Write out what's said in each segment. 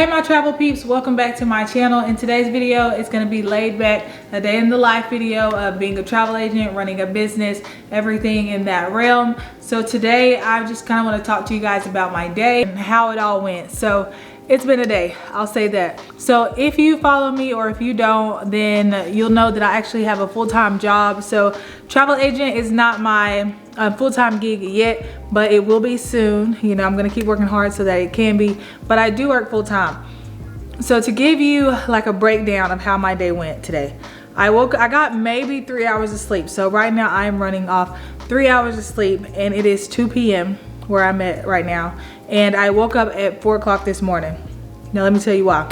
Hey my travel peeps, welcome back to my channel. In today's video, it's going to be laid back, a day in the life video of being a travel agent, running a business, everything in that realm. So today I just kind of want to talk to you guys about my day and how it all went. So it's been a day, I'll say that. So if you follow me or if you don't, then you'll know that I actually have a full-time job. So travel agent is not my full-time gig yet, but it will be soon. You know, I'm gonna keep working hard so that it can be, but I do work full-time. So to give you like a breakdown of how my day went today, I got maybe 3 hours of sleep. So right now I'm running off 3 hours of sleep and it is 2 p.m. where I'm at right now. And I woke up at 4 o'clock this morning. Now let me tell you why.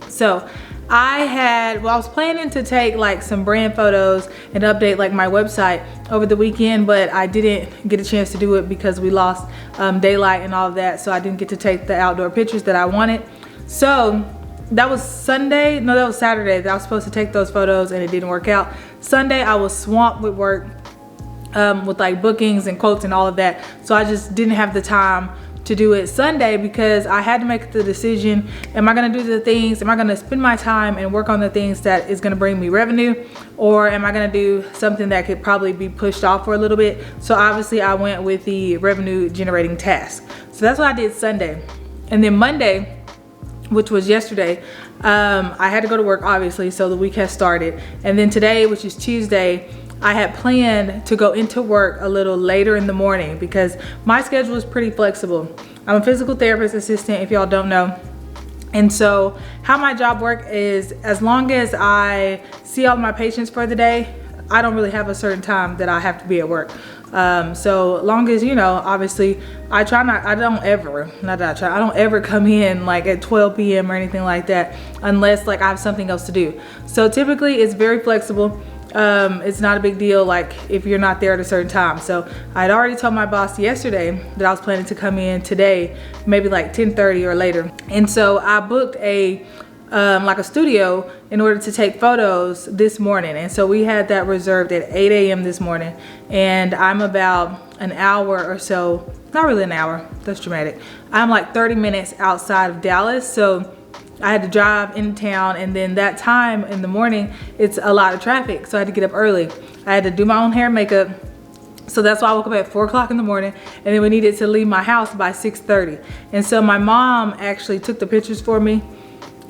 So I was planning to take like some brand photos and update like my website over the weekend, but I didn't get a chance to do it because we lost daylight and all of that. So I didn't get to take the outdoor pictures that I wanted. So that was Sunday, no, that was Saturday that I was supposed to take those photos and it didn't work out. Sunday I was swamped with work, with like bookings and quotes and all of that. So I just didn't have the time to do it Sunday because I had to make the decision, am I gonna do the things, am I gonna spend my time and work on the things that is gonna bring me revenue, or am I gonna do something that could probably be pushed off for a little bit? So obviously I went with the revenue generating task. So that's what I did Sunday. And then Monday, which was yesterday, I had to go to work obviously, so the week has started. And then today, which is Tuesday, I had planned to go into work a little later in the morning because my schedule is pretty flexible. I'm a physical therapist assistant, if y'all don't know. And so how my job work is, as long as I see all my patients for the day, I don't really have a certain time that I have to be at work. So long as, you know, obviously I don't ever come in like at 12 p.m. or anything like that unless like I have something else to do. So typically it's very flexible. It's not a big deal like if you're not there at a certain time. So I'd already told my boss yesterday that I was planning to come in today, maybe like 10:30 or later. And so I booked like a studio in order to take photos this morning. And so we had that reserved at 8 a.m. this morning. And I'm about an hour or so, not really an hour, that's dramatic. I'm like 30 minutes outside of Dallas. So I had to drive in town, and then that time in the morning, it's a lot of traffic. So I had to get up early. I had to do my own hair and makeup. So that's why I woke up at 4 o'clock in the morning, and then we needed to leave my house by 6:30. And so my mom actually took the pictures for me.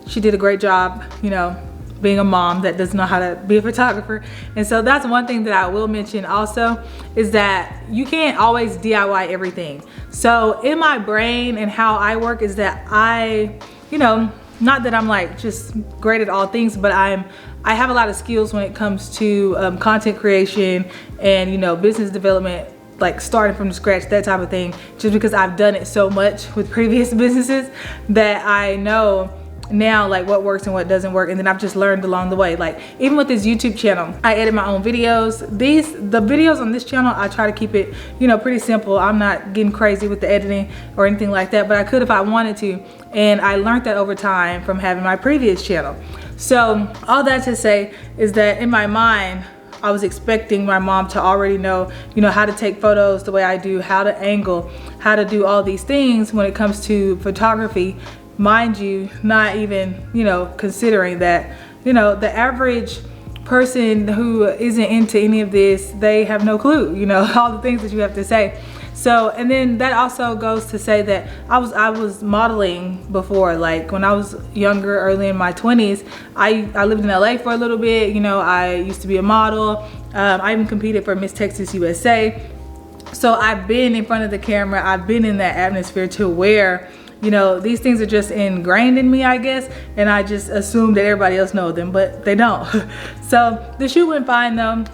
She did a great job, you know, being a mom that doesn't know how to be a photographer. And so that's one thing that I will mention also, is that you can't always DIY everything. So in my brain and how I work is that I, you know, not that I'm like just great at all things, but I have a lot of skills when it comes to content creation and, you know, business development, like starting from scratch, that type of thing, just because I've done it so much with previous businesses that I know now like what works and what doesn't work. And then I've just learned along the way. Like even with this YouTube channel, I edit my own videos. The videos on this channel, I try to keep it, you know, pretty simple. I'm not getting crazy with the editing or anything like that, but I could if I wanted to. And I learned that over time from having my previous channel. So all that to say is that in my mind, I was expecting my mom to already know, you know, how to take photos the way I do, how to angle, how to do all these things when it comes to photography. Mind you, not even, you know, considering that, you know, the average person who isn't into any of this, they have no clue, you know, all the things that you have to say. So, and then that also goes to say that I was modeling before, like when I was younger, early in my 20s, I lived in LA for a little bit, you know, I used to be a model. I even competed for Miss Texas USA. So I've been in front of the camera, I've been in that atmosphere to where, you know, these things are just ingrained in me, I guess, and I just assume that everybody else knows them, but they don't. So the shoot went fine though.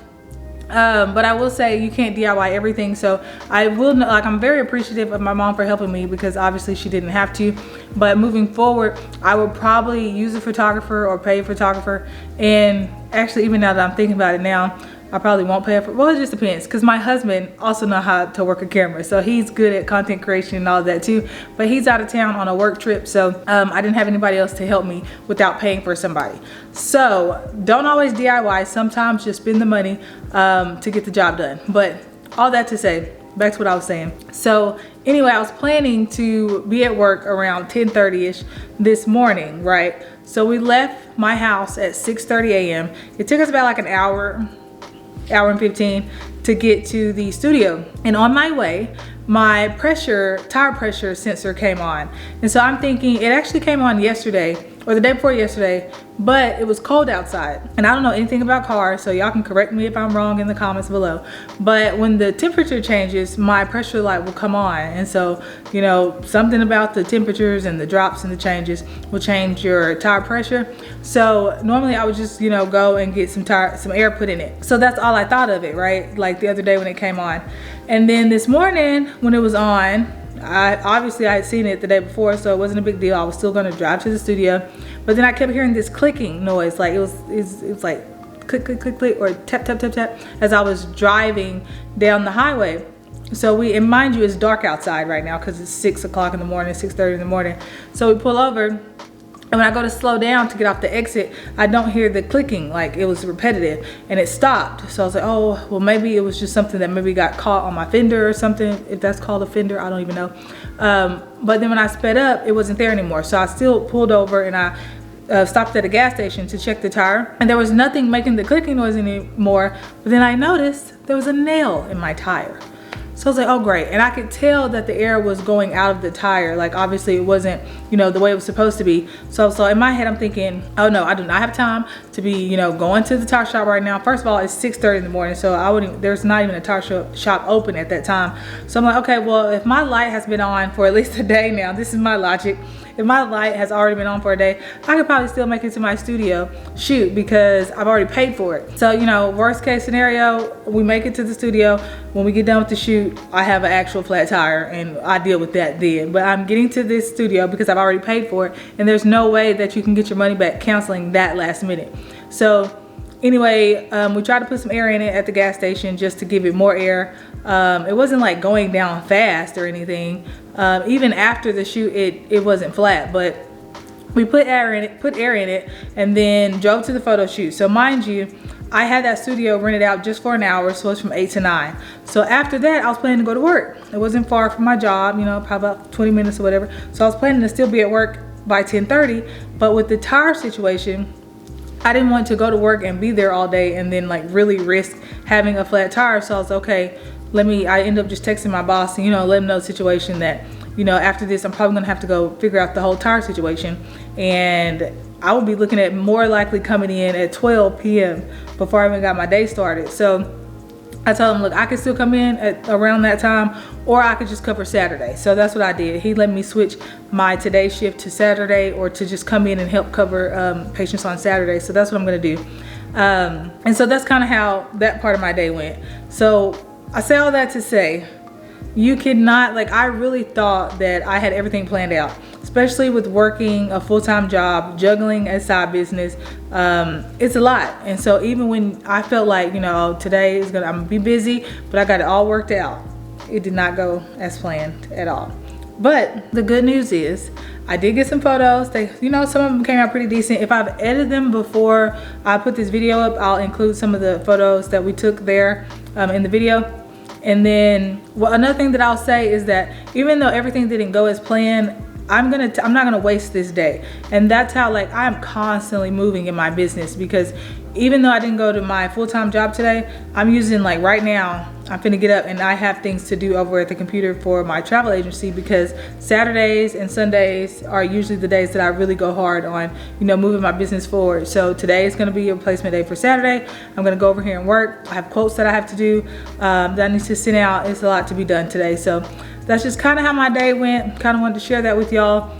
But I will say you can't DIY everything. So I will, like, I'm very appreciative of my mom for helping me because obviously she didn't have to. But moving forward, I will probably use a photographer or pay a photographer. And actually, even now that I'm thinking about it now, I probably won't pay for, well, it just depends, because my husband also knows how to work a camera, so he's good at content creation and all of that too, but he's out of town on a work trip, so I didn't have anybody else to help me without paying for somebody. So don't always DIY, sometimes just spend the money to get the job done. But all that to say, back to what I was saying. So Anyway, I was planning to be at work around 10:30ish this morning, right? So we left my house at 6:30 a.m. It took us about like an hour and 15 to get to the studio. And on my way, my tire pressure sensor came on. And so I'm thinking it actually came on yesterday or the day before yesterday, but it was cold outside. And I don't know anything about cars, so y'all can correct me if I'm wrong in the comments below. But when the temperature changes, my pressure light will come on. And so, you know, something about the temperatures and the drops and the changes will change your tire pressure. So normally I would just, you know, go and get some air put in it. So that's all I thought of it, right? Like the other day when it came on. And then this morning when it was on, I had seen it the day before, so it wasn't a big deal. I was still gonna drive to the studio, but then I kept hearing this clicking noise, like it was like click, click, click, click, or tap, tap, tap, tap, as I was driving down the highway. So and mind you, it's dark outside right now because it's 6 o'clock in the morning, 6:30 in the morning. So we pull over. And when I go to slow down to get off the exit, I don't hear the clicking, like it was repetitive, and it stopped. So I was like, oh, well, maybe it was just something that maybe got caught on my fender or something, if that's called a fender, I don't even know. But then when I sped up, it wasn't there anymore. So I still pulled over and I stopped at a gas station to check the tire, and there was nothing making the clicking noise anymore. But then I noticed there was a nail in my tire. So I was like, oh great. And I could tell that the air was going out of the tire. Like obviously it wasn't, you know, the way it was supposed to be. So in my head, I'm thinking, oh no, I do not have time to be, you know, going to the tire shop right now. First of all, it's 6:30 in the morning. So there's not even a tire shop open at that time. So I'm like, okay, well, if my light has been on for at least a day now, this is my logic. If my light has already been on for a day, I could probably still make it to my studio shoot because I've already paid for it. So, you know, worst case scenario, we make it to the studio. When we get done with the shoot, I have an actual flat tire and I deal with that then. But I'm getting to this studio because I've already paid for it, and there's no way that you can get your money back canceling that last minute. So anyway, we tried to put some air in it at the gas station just to give it more air. It wasn't like going down fast or anything. Even after the shoot, it wasn't flat, but we put air in it and then drove to the photo shoot. So mind you, I had that studio rented out just for an hour, so it's from 8 to 9. So after that, I was planning to go to work. It wasn't far from my job, you know, probably about 20 minutes or whatever. So I was planning to still be at work by 10:30, but with the tire situation, I didn't want to go to work and be there all day and then like really risk having a flat tire. So I was okay, I ended up just texting my boss and, you know, let him know the situation that, you know, after this, I'm probably gonna have to go figure out the whole tire situation. And I will be looking at more likely coming in at 12 p.m. before I even got my day started. So I told him, look, I could still come in at around that time, or I could just cover Saturday. So that's what I did. He let me switch my today shift to Saturday, or to just come in and help cover patients on Saturday. So that's what I'm gonna do. And so that's kind of how that part of my day went. So I say all that to say, you cannot, like, I really thought that I had everything planned out, especially with working a full-time job, juggling a side business. It's a lot. And so even when I felt like, you know, today I'm gonna be busy, but I got it all worked out, it did not go as planned at all. But the good news is I did get some photos. You know, some of them came out pretty decent. If I've edited them before I put this video up, I'll include some of the photos that we took there in the video. And then another thing that I'll say is that even though everything didn't go as planned, I'm not gonna waste this day. And that's how, like, I'm constantly moving in my business, because even though I didn't go to my full-time job today, I'm using, like, right now, I'm finna get up and I have things to do over at the computer for my travel agency, because Saturdays and Sundays are usually the days that I really go hard on, you know, moving my business forward. So today is gonna be a replacement day for Saturday. I'm gonna go over here and work. I have quotes that I have to do, that I need to send out. It's a lot to be done today. So that's just kind of how my day went. Kind of wanted to share that with y'all.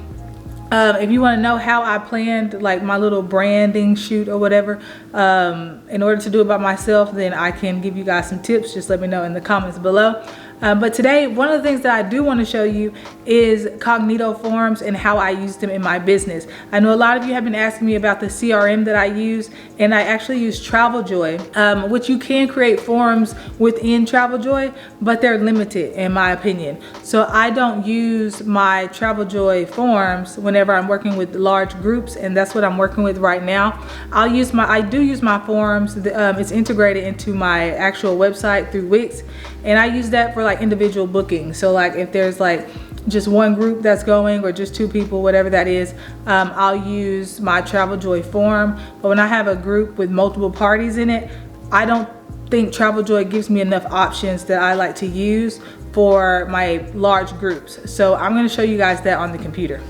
If you want to know how I planned, like, my little branding shoot or whatever, in order to do it by myself, then I can give you guys some tips. Just let me know in the comments below. But today, one of the things that I do want to show you is Cognito forms and how I use them in my business. I know a lot of you have been asking me about the CRM that I use, and I actually use TraavelJoy, which you can create forms within TraavelJoy, but they're limited in my opinion. So I don't use my TraavelJoy forms whenever I'm working with large groups, and that's what I'm working with right now. I do use my forms. It's integrated into my actual website through Wix, and I use that for like individual bookings. So like if there's like just one group that's going or just 2 people, whatever that is, I'll use my TraavelJoy form. But when I have a group with multiple parties in it, I don't think TraavelJoy gives me enough options that I like to use for my large groups. So I'm going to show you guys that on the computer.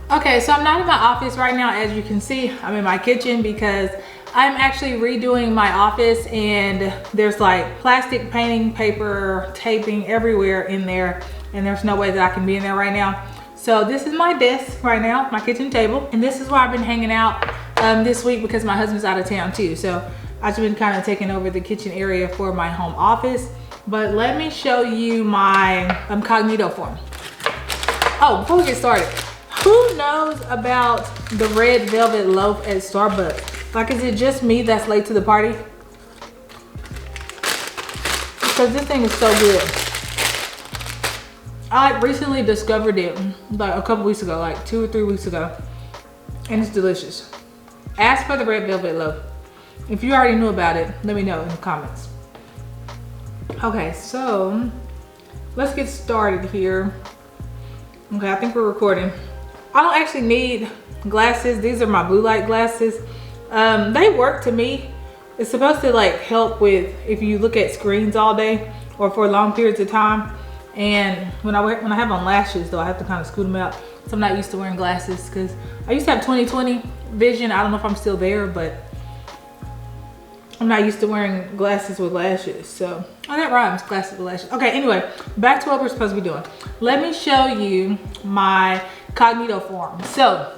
Okay, so I'm not in my office right now. As you can see, I'm in my kitchen because I'm actually redoing my office, and there's like plastic painting, paper, taping everywhere in there, and there's no way that I can be in there right now. So this is my desk right now, my kitchen table, and this is where I've been hanging out this week because my husband's out of town too. So I've been kind of taking over the kitchen area for my home office. But let me show you my Cognito form. Oh, before we get started, who knows about the red velvet loaf at Starbucks? Like, is it just me that's late to the party? Because this thing is so good. I recently discovered it like a couple weeks ago, like 2 or 3 weeks ago, and it's delicious. Ask for the red velvet loaf. If you already knew about it, let me know in the comments. Okay, so let's get started here. Okay, I think we're recording. I don't actually need glasses. These are my blue light glasses. They work to me. It's supposed to like help with if you look at screens all day or for long periods of time. And when I have on lashes though, I have to kind of scoot them out. So I'm not used to wearing glasses because I used to have 20/20 vision. I don't know if I'm still there, but I'm not used to wearing glasses with lashes. So, oh, that rhymes, glasses with lashes. Okay, anyway, back to what we're supposed to be doing. Let me show you my Cognito form. So,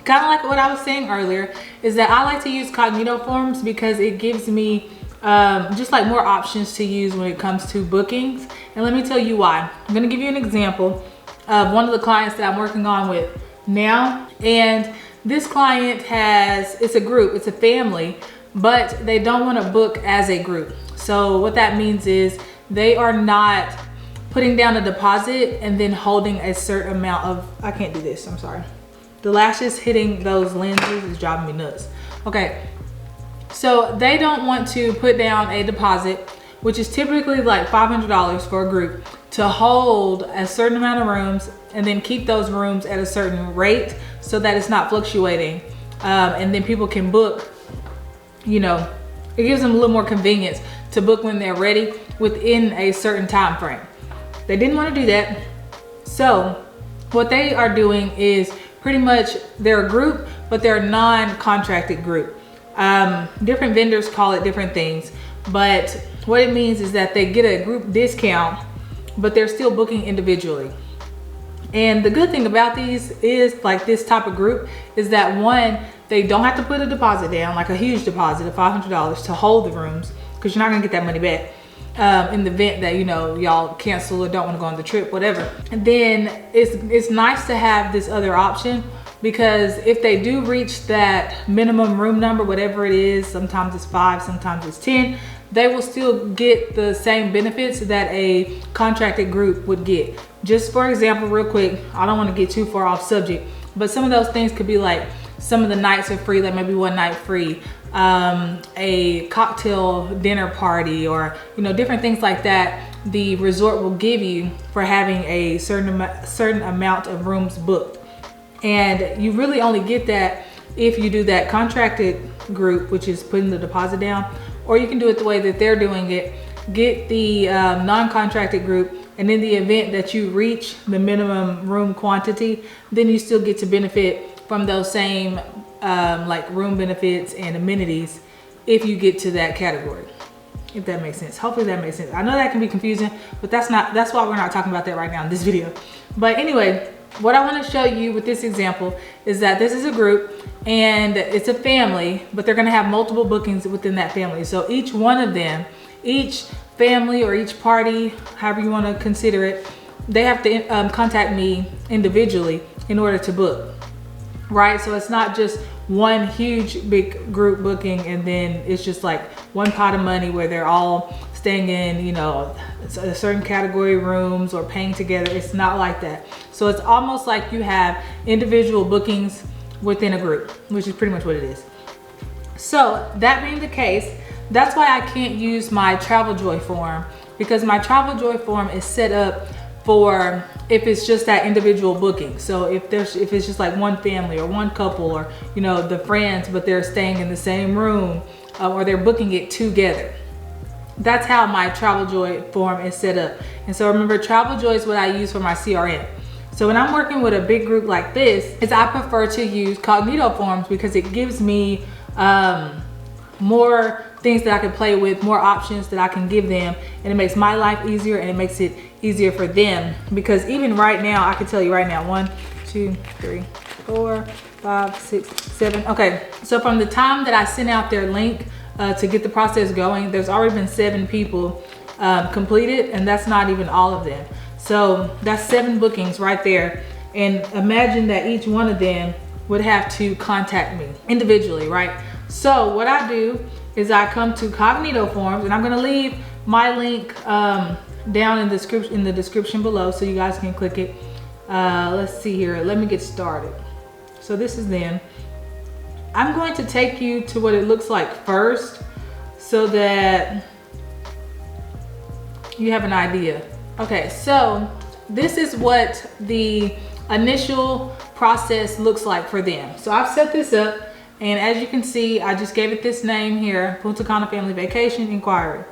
kind of like what I was saying earlier, is that I like to use Cognito forms because it gives me just like more options to use when it comes to bookings. And let me tell you why. I'm gonna give you an example of one of the clients that I'm working on with now. And this client it's a group, it's a family, but they don't want to book as a group. So what that means is they are not putting down a deposit and then holding a certain amount of, I can't do this, I'm sorry. The lashes hitting those lenses is driving me nuts. Okay, so they don't want to put down a deposit, which is typically like $500 for a group, to hold a certain amount of rooms and then keep those rooms at a certain rate so that it's not fluctuating. And then people can book, you know, it gives them a little more convenience to book when they're ready within a certain time frame. They didn't want to do that. So what they are doing is pretty much they're a group, but they're a non-contracted group. Different vendors call it different things, but what it means is that they get a group discount, but they're still booking individually. And the good thing about these is, like this type of group, is that one, they don't have to put a deposit down, like a huge deposit of $500 to hold the rooms, because you're not gonna get that money back in the event that, you know, y'all cancel or don't want to go on the trip, whatever. And then it's nice to have this other option, because if they do reach that minimum room number, whatever it is, sometimes it's 5, sometimes it's 10, they will still get the same benefits that a contracted group would get. Just for example, real quick, I don't want to get too far off subject, but some of those things could be like, some of the nights are free, like maybe one night free, a cocktail dinner party, or, you know, different things like that the resort will give you for having a certain amount of rooms booked. And you really only get that if you do that contracted group, which is putting the deposit down, or you can do it the way that they're doing it, get the non-contracted group, and in the event that you reach the minimum room quantity, then you still get to benefit from those same like room benefits and amenities if you get to that category, if that makes sense. Hopefully that makes sense. I know that can be confusing, but that's why we're not talking about that right now in this video. But anyway, what I want to show you with this example is that this is a group and it's a family, but they're going to have multiple bookings within that family. So each one of them, each family or each party, however you want to consider it, they have to contact me individually in order to book, right? So it's not just one huge big group booking and then it's just like one pot of money where they're all staying in, you know, a certain category rooms or paying together. It's not like that. So it's almost like you have individual bookings within a group, which is pretty much what it is. So that being the case, that's why I can't use my TraavelJoy form because my TraavelJoy form is set up for if it's just that individual booking. So if it's just like one family or one couple, or you know, the friends, but they're staying in the same room, or they're booking it together. That's how my TraavelJoy form is set up. And so remember, TraavelJoy is what I use for my CRM. So when I'm working with a big group like this, I prefer to use Cognito forms because it gives me more things that I can play with, more options that I can give them, and it makes my life easier and it makes it easier for them. Because even right now, I can tell you right now, 1, 2, 3, 4, 5, 6, 7. Okay, so from the time that I sent out their link to get the process going, there's already been 7 people completed, and that's not even all of them. So that's 7 bookings right there. And imagine that each one of them would have to contact me individually, right? So what I do is I come to Cognito forms, and I'm gonna leave my link down in the description below so you guys can click it. Let's see here, let me get started. So this is them. I'm going to take you to what it looks like first so that you have an idea. Okay, so this is what the initial process looks like for them. So I've set this up, and as you can see, I just gave it this name here, Punta Cana Family Vacation Inquiry.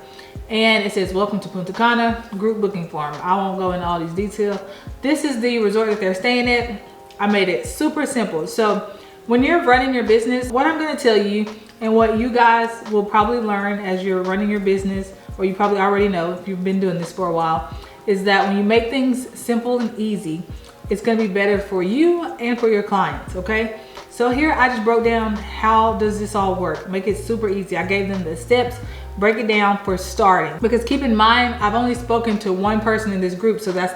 And it says, welcome to Punta Cana, group booking form. I won't go into all these details. This is the resort that they're staying at. I made it super simple. So when you're running your business, what I'm gonna tell you, and what you guys will probably learn as you're running your business, or you probably already know if you've been doing this for a while, is that when you make things simple and easy, it's gonna be better for you and for your clients, okay? So here I just broke down how does this all work. Make it super easy. I gave them the steps, break it down for starting. Because keep in mind, I've only spoken to one person in this group, so that's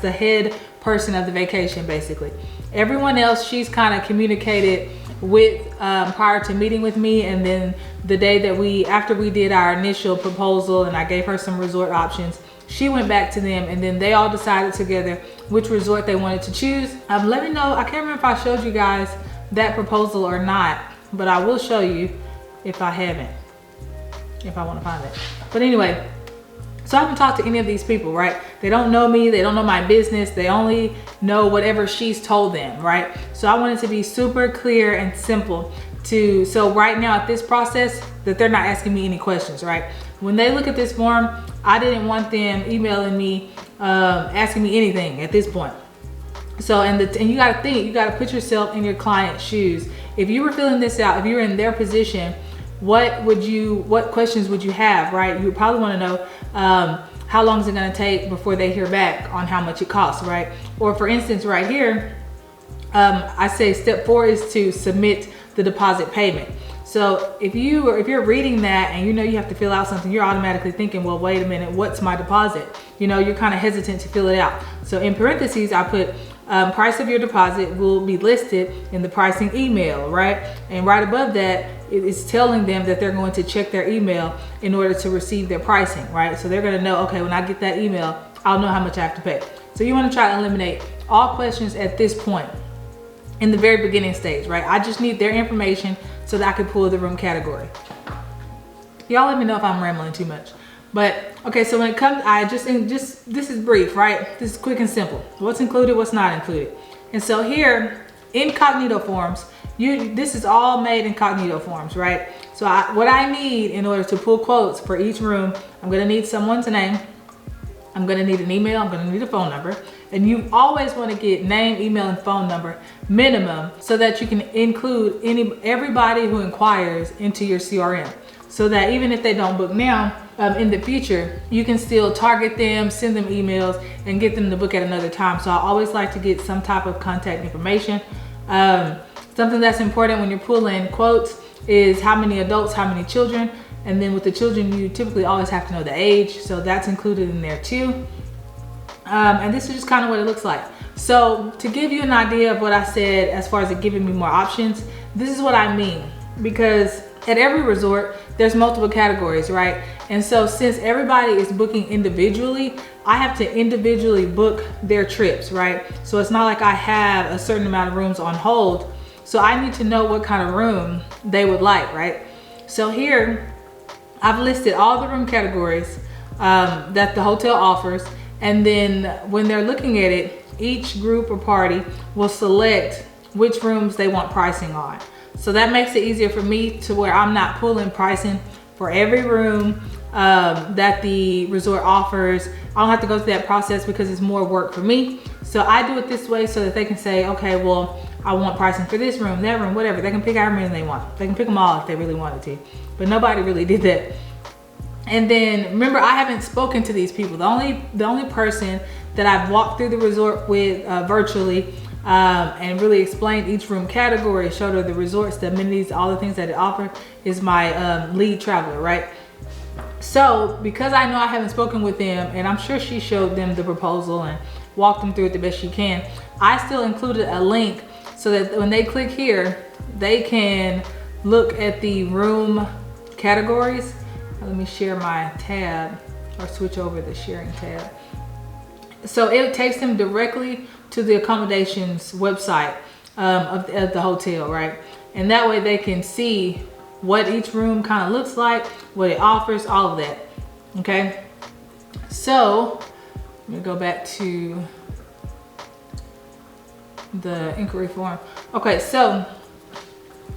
the head person of the vacation basically. Everyone else, she's kind of communicated with prior to meeting with me, and then the day that after we did our initial proposal and I gave her some resort options, she went back to them, and then they all decided together which resort they wanted to choose. Let me know, I can't remember if I showed you guys that proposal or not, but I will show you if I haven't, if I want to find it. But anyway, so I haven't talked to any of these people, right? They don't know me, they don't know my business, they only know whatever she's told them, right? So I want it to be super clear and simple so right now at this process, that they're not asking me any questions, right? When they look at this form, I didn't want them emailing me, asking me anything at this point. So, and you gotta think, you gotta put yourself in your client's shoes. If you were filling this out, if you were in their position, what questions would you have, right? You would probably wanna know, how long is it gonna take before they hear back on how much it costs, right? Or for instance, right here, I say step 4 is to submit the deposit payment. So if you're reading that and you know you have to fill out something, you're automatically thinking, well, wait a minute, what's my deposit? You know, you're kind of hesitant to fill it out. So in parentheses, I put price of your deposit will be listed in the pricing email, right? And right above that, it is telling them that they're going to check their email in order to receive their pricing, right? So they're gonna know, okay, when I get that email, I'll know how much I have to pay. So you wanna try to eliminate all questions at this point in the very beginning stage, right? I just need their information so that I can pull the room category. Y'all let me know if I'm rambling too much. But okay, so when it comes, this is brief, right? This is quick and simple. What's included, what's not included. And so here, incognito forms, this is all made in Cognito forms, right? So what I need in order to pull quotes for each room, I'm gonna need someone's name, I'm gonna need an email, I'm gonna need a phone number, and you always wanna get name, email, and phone number minimum so that you can include everybody who inquires into your CRM. So that even if they don't book now, in the future, you can still target them, send them emails, and get them to book at another time. So I always like to get some type of contact information. Something that's important when you're pulling quotes is how many adults, how many children, and then with the children, you typically always have to know the age, so that's included in there too. And this is just kind of what it looks like. So to give you an idea of what I said as far as it giving me more options, this is what I mean, because at every resort, there's multiple categories, right? And so since everybody is booking individually, I have to individually book their trips, right? So it's not like I have a certain amount of rooms on hold. So I need to know what kind of room they would like, right? So here, I've listed all the room categories, that the hotel offers. And then when they're looking at it, each group or party will select which rooms they want pricing on. So that makes it easier for me to where I'm not pulling pricing for every room that the resort offers. I don't have to go through that process because it's more work for me. So I do it this way so that they can say, okay, well, I want pricing for this room, that room, whatever. They can pick however many they want. They can pick them all if they really wanted to, but nobody really did that. And then remember, I haven't spoken to these people. The only person that I've walked through the resort with virtually and really explained each room category, showed her the resorts, the amenities, all the things that it offers, is my lead traveler, right? So because I know I haven't spoken with them, and I'm sure she showed them the proposal and walked them through it the best she can, I still included a link so that when they click here, they can look at the room categories. Let me share my tab or switch over the sharing tab. So it takes them directly to the accommodations website of the hotel, right? And that way they can see what each room kind of looks like, what it offers, all of that, okay? So let me go back to the inquiry form. Okay, so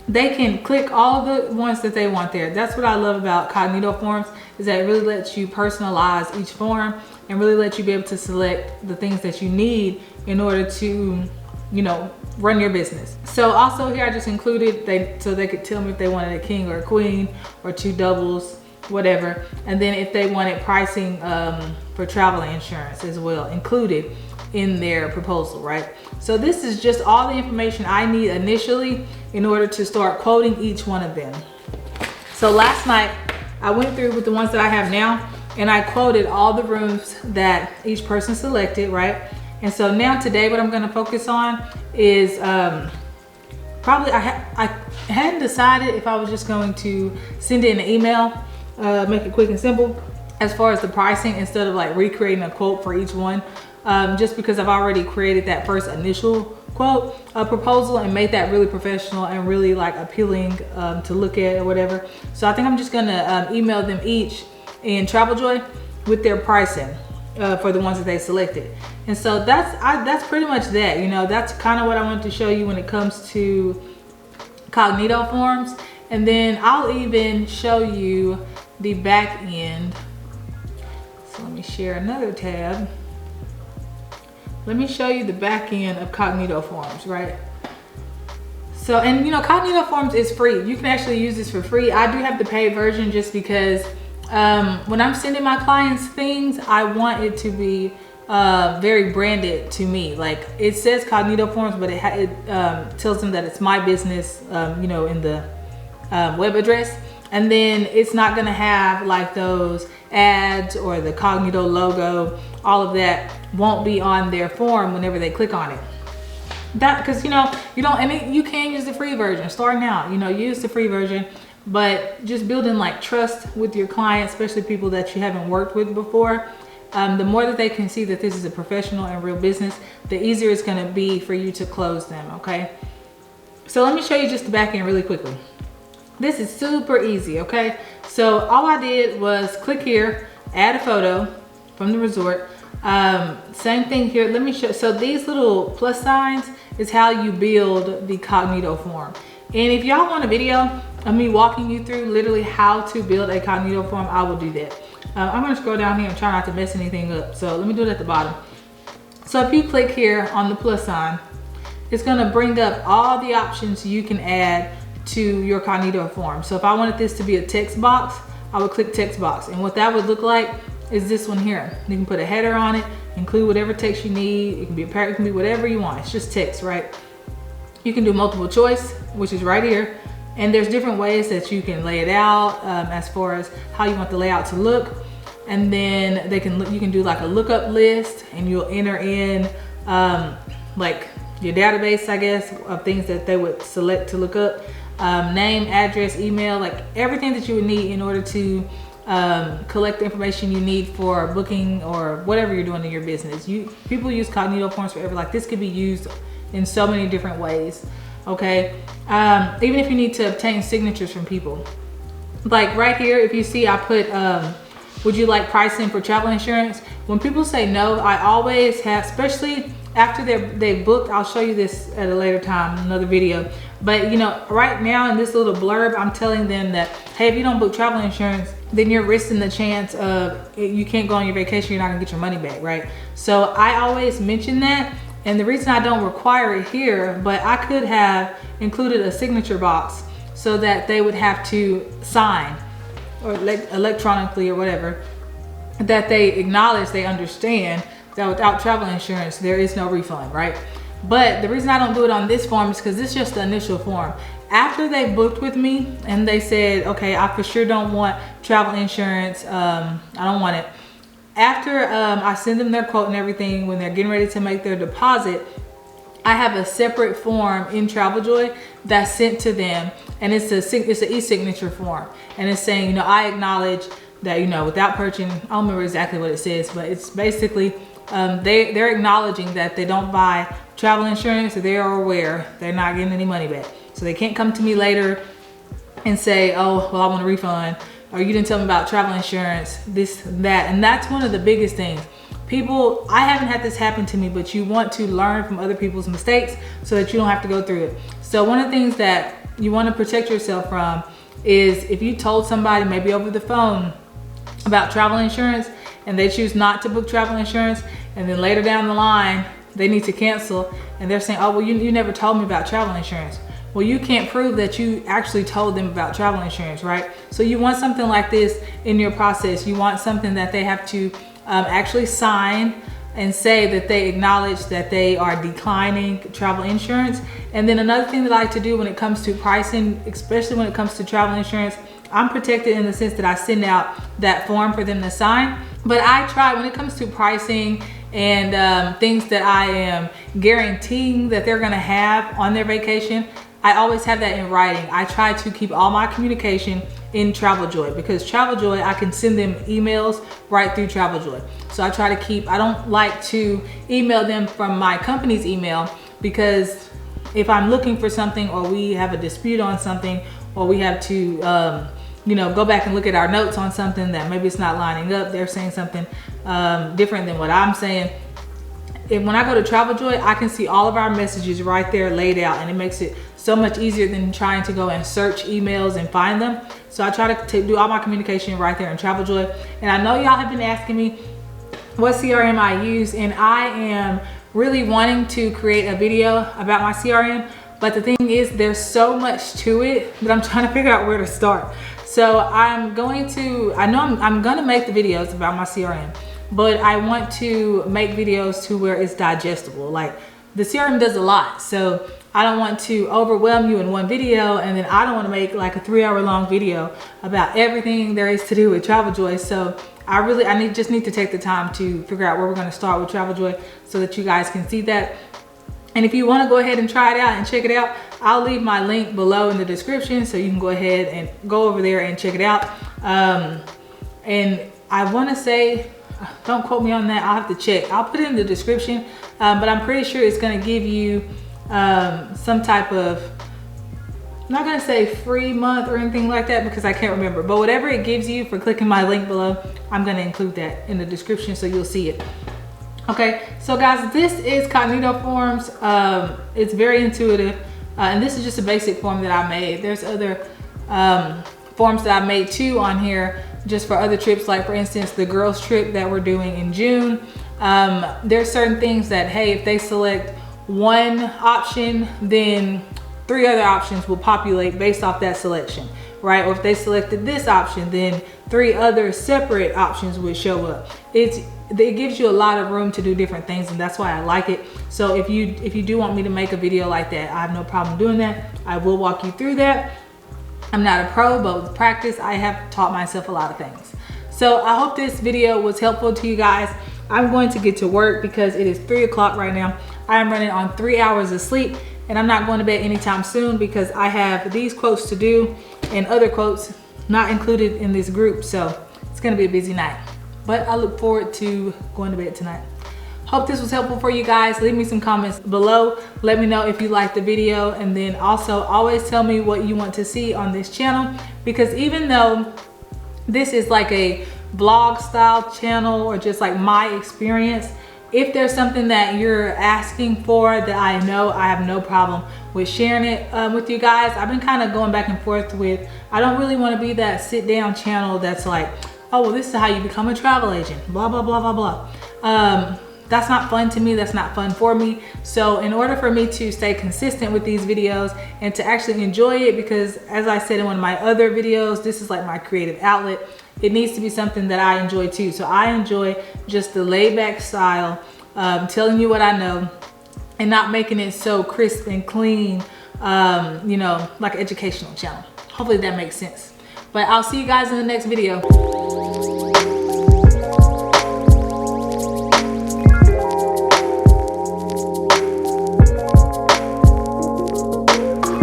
they can click all the ones that they want there. That's what I love about Cognito forms, is that it really lets you personalize each form and really let you be able to select the things that you need in order to, you know, run your business. So also here I just included, so they could tell me if they wanted a king or a queen or 2 doubles, whatever. And then if they wanted pricing for travel insurance as well, included in their proposal, right? So this is just all the information I need initially in order to start quoting each one of them. So last night I went through with the ones that I have now and I quoted all the rooms that each person selected, right? And so now today what I'm going to focus on is probably I hadn't decided if I was just going to send it in an email, make it quick and simple as far as the pricing, instead of like recreating a quote for each one. Just because I've already created that first initial quote proposal and made that really professional and really like appealing to look at or whatever. So I think I'm just gonna email them each in TraavelJoy with their pricing for the ones that they selected. And so that's pretty much that. You know, that's kind of what I wanted to show you when it comes to Cognito forms. And then I'll even show you the back end. So let me share another tab. Let me show you the back end of Cognito forms, right? So, and you know, Cognito forms is free. You can actually use this for free. I do have the paid version just because when I'm sending my clients things, I want it to be very branded to me. Like it says Cognito forms, but it tells them that it's my business, you know, in the web address. And then it's not gonna have like those ads or the Cognito logo. All of that won't be on their form whenever they click on it. That, because you know, you can use the free version starting out, you know, use the free version, but just building like trust with your clients, especially people that you haven't worked with before. The more that they can see that this is a professional and real business, the easier it's gonna be for you to close them, okay? So let me show you just the back end really quickly. This is super easy, okay? So all I did was click here, add a photo from the resort. Same thing here, let me show. So these little plus signs is how you build the Cognito form. And if y'all want a video of me walking you through literally how to build a Cognito form, I will do that. I'm gonna scroll down here and try not to mess anything up. So let me do it at the bottom. So if you click here on the plus sign, it's gonna bring up all the options you can add to your Cognito form. So if I wanted this to be a text box, I would click text box. And what that would look like is this one here. You can put a header on it, include whatever text you need. It can be a paragraph, it can be whatever you want. It's just text, right? You can do multiple choice, which is right here. And there's different ways that you can lay it out as far as how you want the layout to look. And then you can do like a lookup list, and you'll enter in like your database, I guess, of things that they would select to look up. Name, address, email, like everything that you would need in order to collect the information you need for booking or whatever you're doing in your business. People use Cognito forms forever. Like this could be used in so many different ways, okay? Even if you need to obtain signatures from people. Like right here, if you see, I put would you like pricing for travel insurance? When people say no, I always have, especially after they've booked, I'll show you this at a later time, another video. But you know, right now in this little blurb, I'm telling them that, hey, if you don't book travel insurance, then you're risking the chance of you can't go on your vacation, you're not gonna get your money back, right? So I always mention that. And the reason I don't require it here, but I could have included a signature box so that they would have to sign or electronically or whatever, that they acknowledge, they understand that without travel insurance, there is no refund, right? But the reason I don't do it on this form is because it's just the initial form. After they booked with me and they said, okay, I for sure don't want travel insurance, I don't want it. After I send them their quote and everything, when they're getting ready to make their deposit, I have a separate form in TraavelJoy that's sent to them, and it's an e-signature form, and it's saying, you know, I acknowledge that, you know, without purchasing, I don't remember exactly what it says, but it's basically they're acknowledging that they don't buy travel insurance, so they are aware they're not getting any money back, so they can't come to me later and say, oh, well, I want a refund, or you didn't tell me about travel insurance, this, that. And that's one of the biggest things. People, I haven't had this happen to me, but you want to learn from other people's mistakes so that you don't have to go through it. So one of the things that you want to protect yourself from is if you told somebody maybe over the phone about travel insurance and they choose not to book travel insurance, and then later down the line they need to cancel and they're saying, oh, well, you never told me about travel insurance. Well, you can't prove that you actually told them about travel insurance, right? So you want something like this in your process. You want something that they have to actually sign and say that they acknowledge that they are declining travel insurance. And then another thing that I like to do when it comes to pricing, especially when it comes to travel insurance, I'm protected in the sense that I send out that form for them to sign. But I try, when it comes to pricing and things that I am guaranteeing that they're gonna have on their vacation, I always have that in writing. I try to keep all my communication in TraavelJoy, because TraavelJoy, I can send them emails right through TraavelJoy. So I try to keep, I don't like to email them from my company's email, because if I'm looking for something or we have a dispute on something, or we have to you know, go back and look at our notes on something that maybe it's not lining up, they're saying something different than what I'm saying. And when I go to TraavelJoy, I can see all of our messages right there laid out, and it makes it so much easier than trying to go and search emails and find them. So I try to do all my communication right there in TraavelJoy. And I know y'all have been asking me what CRM I use, and I am really wanting to create a video about my CRM, but the thing is, there's so much to it that I'm trying to figure out where to start. So I'm going to, I know I'm gonna make the videos about my CRM, but I want to make videos to where it's digestible. Like, the CRM does a lot, so I don't want to overwhelm you in one video, and then I don't want to make like a 3-hour long video about everything there is to do with TraavelJoy. So I just need to take the time to figure out where we're going to start with TraavelJoy so that you guys can see that. And if you want to go ahead and try it out and check it out, I'll leave my link below in the description so you can go ahead and go over there and check it out. And I want to say, don't quote me on that, I'll have to check. I'll put it in the description, but I'm pretty sure it's going to give you some type of, I'm not gonna say free month or anything like that because I can't remember, but whatever it gives you for clicking my link below, I'm gonna include that in the description so you'll see it. Okay, so guys, this is Cognito Forms. It's very intuitive, and this is just a basic form that I made. There's other forms that I made too on here just for other trips, like for instance the girls trip that we're doing in June. There's certain things that, hey, if they select one option, then 3 other options will populate based off that selection, right? Or if they selected this option, then 3 other separate options would show up. It gives you a lot of room to do different things, and that's why I like it. So if you do want me to make a video like that, I have no problem doing that. I will walk you through that. I'm not a pro, but with practice, I have taught myself a lot of things. So I hope this video was helpful to you guys. I'm going to get to work because it is 3 o'clock right now. I am running on 3 hours of sleep, and I'm not going to bed anytime soon because I have these quotes to do and other quotes not included in this group. So it's going to be a busy night, but I look forward to going to bed tonight. Hope this was helpful for you guys. Leave me some comments below. Let me know if you liked the video, and then also always tell me what you want to see on this channel, because even though this is like a vlog style channel or just like my experience. If there's something that you're asking for that I know, I have no problem with sharing it with you guys. I've been kind of going back and forth with, I don't really want to be that sit down channel that's like, oh, well, this is how you become a travel agent, blah, blah, blah, blah, blah. That's not fun to me. That's not fun for me. So in order for me to stay consistent with these videos and to actually enjoy it, because as I said in one of my other videos, this is like my creative outlet. It needs to be something that I enjoy too. So I enjoy just the laid back style, telling you what I know and not making it so crisp and clean, you know, like an educational channel. Hopefully that makes sense. But I'll see you guys in the next video.